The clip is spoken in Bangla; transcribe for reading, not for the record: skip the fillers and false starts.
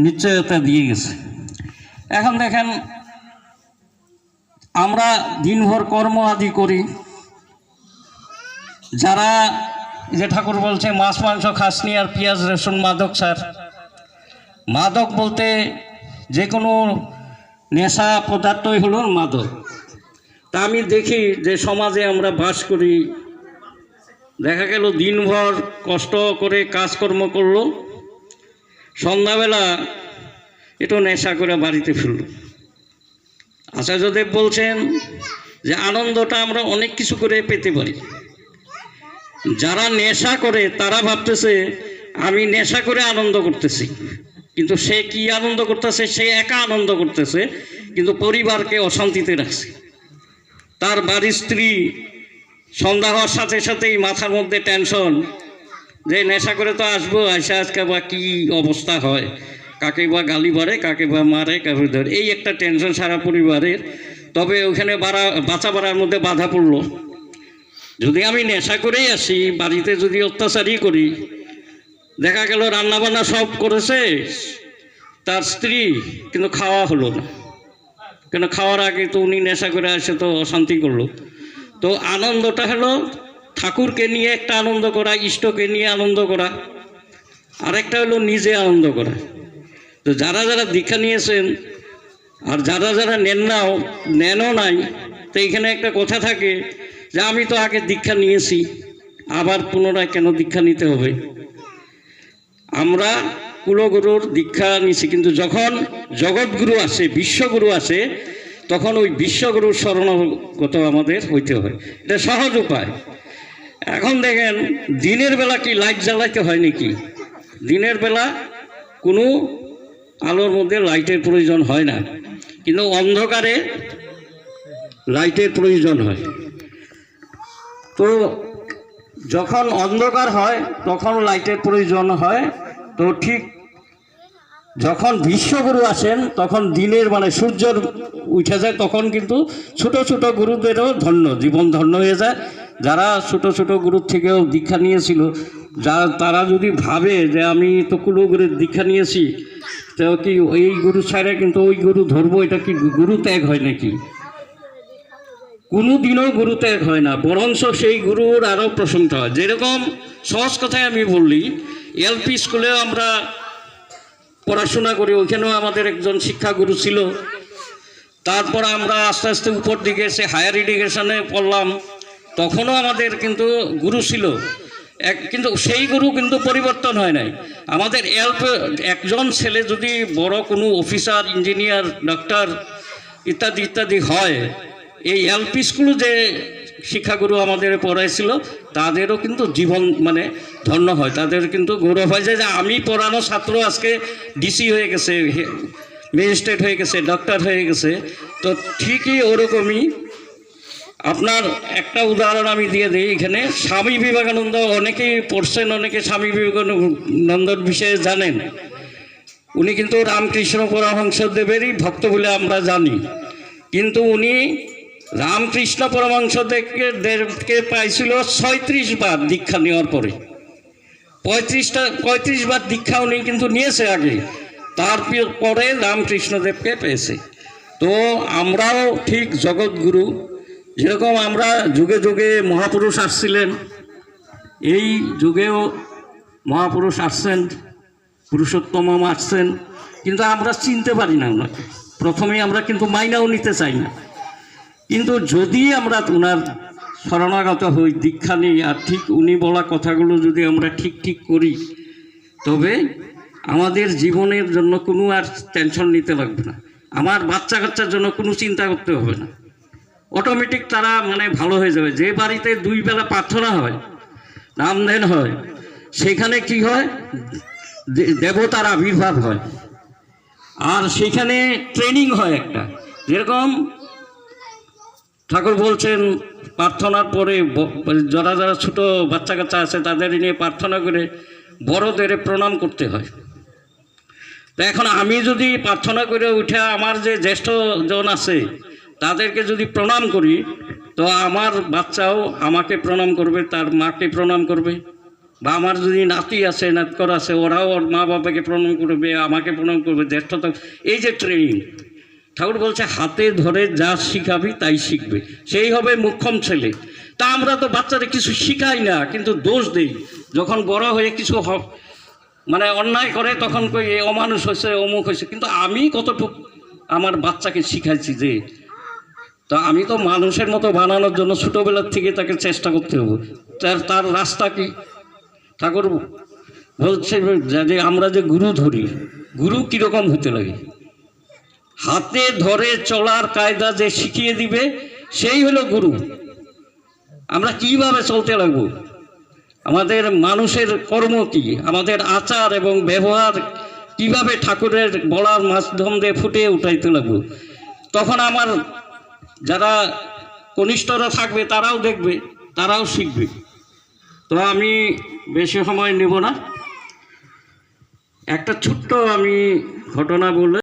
নিশ্চয়তা দিয়ে গেছে। এখন দেখেন, আমরা দিনভর কর্ম আদি করি, যারা যে ঠাকুর বলছে মাছ মাংস খাসনি আর পেঁয়াজ রসুন মাদক ছাড়। মাদক বলতে যে কোনো নেশা পদার্থই হলো মাদক। তা আমি দেখি যে সমাজে আমরা বাস করি, দেখা গেল দিনভর কষ্ট করে কাজকর্ম করলো, সন্ধ্যাবেলা একটু নেশা করে বাড়িতে ফিরল। আচার্যদেব বলছেন যে আনন্দটা আমরা অনেক কিছু করে পেতে পারি। যারা নেশা করে তারা ভাবতেছে আমি নেশা করে আনন্দ করতেছি, কিন্তু সে কি আনন্দ করতেছে? সে একা আনন্দ করতেছে, কিন্তু পরিবারকে অশান্তিতে রাখছে। তার বাড়ির স্ত্রী সন্ধ্যা হওয়ার সাথে সাথেই মাথার মধ্যে টেনশন যে নেশা করে তো আসবো, আইসা আজকে বা কী অবস্থা হয়, কাকে বা গালি বাড়ে, কাকে বা মারে, কাকে ধরে, এই একটা টেনশন সারা পরিবারের। তবে ওখানে বাঁচা বাড়ার মধ্যে বাধা পড়লো। যদি আমি নেশা করেই আসি, বাড়িতে যদি অত্যাচারই করি, দেখা গেল রান্নাবান্না সব করেছে তার স্ত্রী, কিন্তু খাওয়া হলো না, কেন খাওয়ার আগে তো উনি নেশা করে আসে, তো অশান্তি করলো। তো আনন্দটা হলো ঠাকুরকে নিয়ে একটা আনন্দ করা, ইষ্টকে নিয়ে আনন্দ করা, আরেকটা হলো নিজে আনন্দ করা। তো যারা যারা দীক্ষা নিয়েছেন আর যারা যারা নেনও নাই, তো এখানে একটা কথা থাকে যে আমি তো আগে দীক্ষা নিয়েছি, আবার পুনরায় কেন দীক্ষা নিতে হবে? আমরা কুলগুরুর দীক্ষা নিয়েছি, কিন্তু যখন জগৎগুরু আসে, বিশ্বগুরু আসে, তখন ওই বিশ্বগুরুর শরণাগত আমাদের হইতে হয়। এটা সহজ উপায়। এখন দেখেন, দিনের বেলা কি লাইট জ্বালাইতে হয় নাকি? দিনের বেলা কোনো আলোর মধ্যে লাইটের প্রয়োজন হয় না, কিন্তু অন্ধকারে লাইটের প্রয়োজন হয়। তো যখন অন্ধকার হয় তখন লাইটের প্রয়োজন হয়। তো ঠিক যখন বিশ্বগুরু আসেন তখন দিনের মানে সূর্যের উঠে যায়, তখন কিন্তু ছোট ছোট গুরুদেরও জীবন ধন্য হয়ে যায়। যারা ছোট ছোট গুরুর থেকেও দীক্ষা নিয়েছিল, তারা যদি ভাবে যে আমি তো কুলগুরুর দীক্ষা নিয়েছি, তো কি ওই গুরু ছাড়া কিন্তু ওই গুরু ধরবো, এটা কি গুরু ত্যাগ হয় নাকি? কোনো দিনও গুরু ত্যাগ হয় না, বরঞ্চ সেই গুরুর আরও প্রশংসা হয়। যেরকম সহজ কথায় আমি বললি, এলপি স্কুলেও আমরা পড়াশোনা করি, ওইখানেও আমাদের একজন শিক্ষাগুরু ছিল। তারপর আমরা আস্তে আস্তে উপর দিকে এসে হায়ার এডুকেশনে পড়লাম, তখনও আমাদের কিন্তু গুরু ছিল, কিন্তু সেই গুরু কিন্তু পরিবর্তন হয় নাই। আমাদের একজন ছেলে যদি বড় কোনো অফিসার, ইঞ্জিনিয়ার, ডক্টর ইত্যাদি ইত্যাদি হয়, এই এলপি স্কুল যে শিক্ষাগুরু আমাদের পড়াইছিল তাদেরও কিন্তু জীবন মানে ধন্য হয়, তাদের কিন্তু গৌরব হয় যে আমি পড়ানো ছাত্র আজকে ডিসি হয়ে গেছে, ম্যাজিস্ট্রেট হয়ে গেছে, ডক্টর হয়ে গেছে। তো ঠিকই ওরকমই আপনার একটা উদাহরণ আমি দিয়ে দিই এখানে। স্বামী বিবেকানন্দ অনেকেই পড়ছেন, অনেকে স্বামী বিবেকানন্দর বিষয়ে জানেন। উনি কিন্তু রামকৃষ্ণ পরমহংসদেবেরই ভক্ত বলে আমরা জানি, কিন্তু উনি রামকৃষ্ণ পরমহংসদেবকে পাইছিল 36 বার দীক্ষা নেওয়ার পরে। 35 বার দীক্ষা উনি কিন্তু নিয়েছে আগে, তারপরে রামকৃষ্ণদেবকে পেয়েছে। তো আমরাও ঠিক জগৎগুরু, যেরকম আমরা যুগে যুগে মহাপুরুষ আসছিলেন, এই যুগেও মহাপুরুষ আসছেন, পুরুষোত্তম আসছেন, কিন্তু আমরা চিনতে পারি না ওনাকে। প্রথমেই আমরা কিন্তু মাইনাও নিতে চাই না, কিন্তু যদি আমরা ওনার শরণাগত হই, দীক্ষা নিই, আর ঠিক উনি বলা কথাগুলো যদি আমরা ঠিক ঠিক করি, তবে আমাদের জীবনের জন্য কোনো আর টেনশন নিতে লাগবে না, আমার বাচ্চা কাচ্চার জন্য কোনো চিন্তা করতে হবে না, অটোমেটিক তারা মানে ভালো হয়ে যাবে। যে বাড়িতে 2 বেলা প্রার্থনা হয়, নামধ্যান হয়, সেখানে কি হয়? দেবতার আবির্ভাব হয়, আর সেখানে ট্রেনিং হয় একটা। যেরকম ঠাকুর বলছেন প্রার্থনার পরে যারা যারা ছোট বাচ্চা কাচ্চা আছে তাদের নিয়ে প্রার্থনা করে বড়দের প্রণাম করতে হয়। তো এখন আমি যদি প্রার্থনা করে উঠে আমার যে জ্যেষ্ঠজন আছে তাদেরকে যদি প্রণাম করি, তো আমার বাচ্চাও আমাকে প্রণাম করবে, তার মাকে প্রণাম করবে, বা আমার যদি নাতি আছে নাতকর আছে, ওরাও ওর মা বাবাকে প্রণাম করবে, আমাকে প্রণাম করবে, জ্যেষ্ঠতা। এই যে ট্রেনিং, ঠাকুর বলছে হাতে ধরে যা শিখাবি তাই শিখবে, সেই হবে মোক্ষম ছেলে। তা আমরা তো বাচ্চাদের কিছু শিখাই না, কিন্তু দোষ দেই। যখন বড় হয়ে কিছু মানে অন্যায় করে তখন কই এ অমানুষ হয়েছে, অমুক হয়েছে। কিন্তু আমি কতটুকু আমার বাচ্চাকে শিখাইছি যে, তা আমি তো মানুষের মতো বানানোর জন্য ছোটোবেলার থেকে তাকে চেষ্টা করতে হবে। তার রাস্তা কি? ঠাকুর বলছে যে আমরা যে গুরু ধরি, গুরু কীরকম হতে লাগে? হাতে ধরে চলার কায়দা যে শিখিয়ে দিবে সেই হলো গুরু। আমরা কিভাবে চলতে লাগবো, আমাদের মানুষের কর্ম কি, আমাদের আচার এবং ব্যবহার কিভাবে ঠাকুরের বলার মাধ্যম দিয়ে ফুটিয়ে উঠাইতে লাগবো, তখন আমার যারা কনিষ্ঠরা থাকবে তারাও দেখবে, তারাও শিখবে। তো আমি বেশি সময় নেব না, একটা ছোট্ট আমি ঘটনা বলে